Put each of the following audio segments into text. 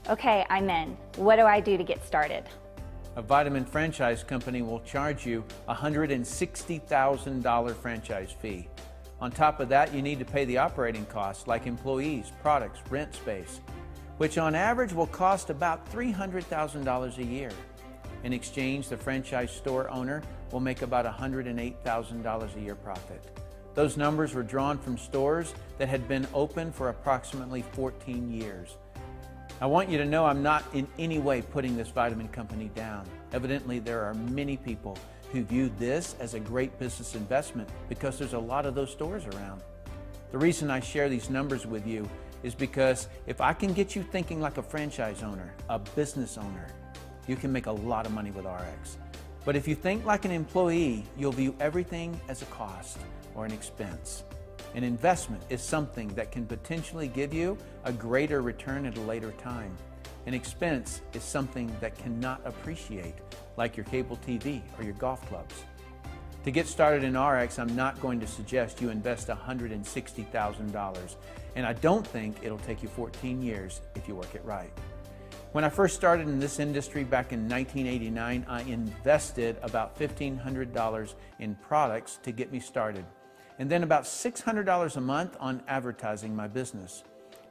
Okay, I'm in. What do I do to get started? A vitamin franchise company will charge you a $160,000 franchise fee. On top of that, you need to pay the operating costs like employees, products, rent space, which on average will cost about $300,000 a year. In exchange, the franchise store owner will make about $108,000 a year profit. Those numbers were drawn from stores that had been open for approximately 14 years. I want you to know I'm not in any way putting this vitamin company down. Evidently, there are many people who view this as a great business investment because there's a lot of those stores around. The reason I share these numbers with you is because if I can get you thinking like a franchise owner, a business owner, you can make a lot of money with ARIIX. But if you think like an employee, you'll view everything as a cost or an expense. An investment is something that can potentially give you a greater return at a later time. An expense is something that cannot appreciate, like your cable TV or your golf clubs. To get started in ARIIX, I'm not going to suggest you invest $160,000, and I don't think it'll take you 14 years if you work it right. When I first started in this industry back in 1989, I invested about $1,500 in products to get me started, and then about $600 a month on advertising my business.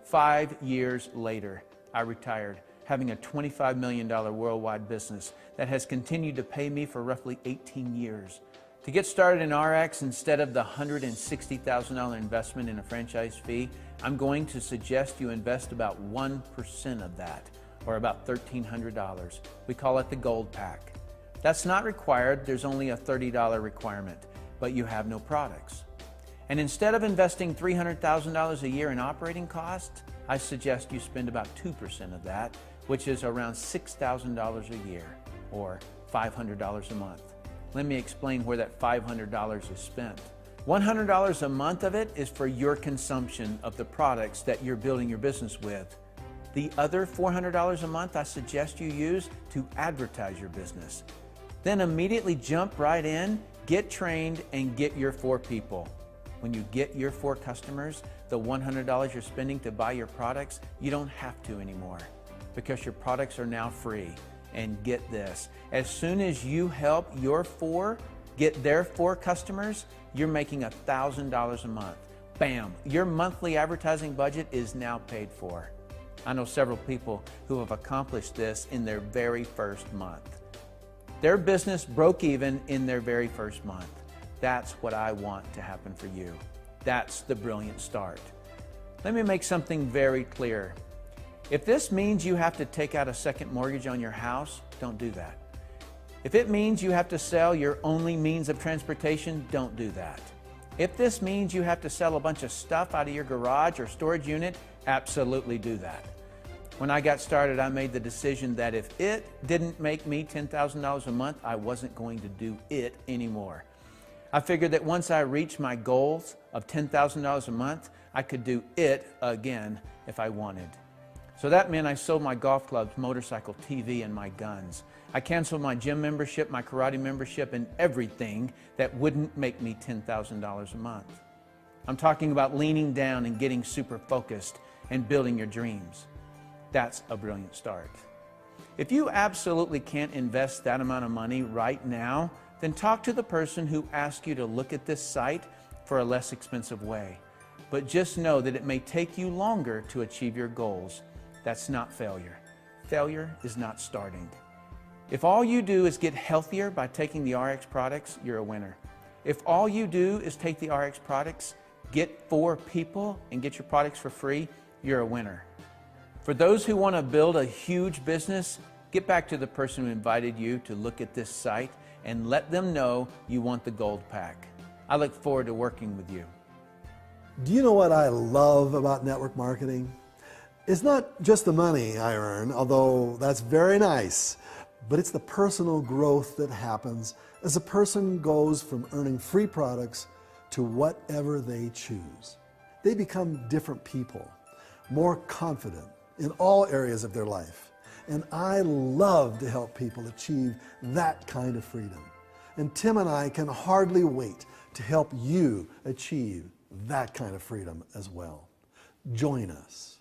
5 years later, I retired, having a $25 million worldwide business that has continued to pay me for roughly 18 years. To get started in ARIIX, instead of the $160,000 investment in a franchise fee, I'm going to suggest you invest about 1% of that, or about $1,300. We call it the gold pack. That's not required, there's only a $30 requirement, but you have no products. And instead of investing $300,000 a year in operating costs, I suggest you spend about 2% of that, which is around $6,000 a year, or $500 a month. Let me explain where that $500 is spent. $100 a month of it is for your consumption of the products that you're building your business with. The other $400 a month I suggest you use to advertise your business. Then immediately jump right in, get trained, and get your 4 people. When you get your 4 customers, the $100 you're spending to buy your products, you don't have to anymore because your products are now free. And get this, as soon as you help your 4 get their 4 customers, you're making $1,000 a month. Bam, your monthly advertising budget is now paid for. I know several people who have accomplished this in their very first month. Their business broke even in their very first month. That's what I want to happen for you. That's the brilliant start. Let me make something very clear. If this means you have to take out a second mortgage on your house, don't do that. If it means you have to sell your only means of transportation, don't do that. If this means you have to sell a bunch of stuff out of your garage or storage unit, absolutely do that. When I got started, I made the decision that if it didn't make me $10,000 a month, I wasn't going to do it anymore. I figured that once I reached my goals of $10,000 a month, I could do it again if I wanted. So that meant I sold my golf clubs, motorcycle, TV, and my guns. I canceled my gym membership, my karate membership, and everything that wouldn't make me $10,000 a month. I'm talking about leaning down and getting super focused and building your dreams. That's a brilliant start. If you absolutely can't invest that amount of money right now, then talk to the person who asked you to look at this site for a less expensive way. But just know that it may take you longer to achieve your goals. That's not failure. Failure is not starting. If all you do is get healthier by taking the ARIIX products, you're a winner. If all you do is take the ARIIX products, get 4 people, and get your products for free, you're a winner. For those who want to build a huge business, get back to the person who invited you to look at this site and let them know you want the gold pack. I look forward to working with you. Do you know what I love about network marketing? It's not just the money I earn, although that's very nice, but it's the personal growth that happens as a person goes from earning free products to whatever they choose. They become different people, more confident in all areas of their life. And I love to help people achieve that kind of freedom. And Tim and I can hardly wait to help you achieve that kind of freedom as well. Join us.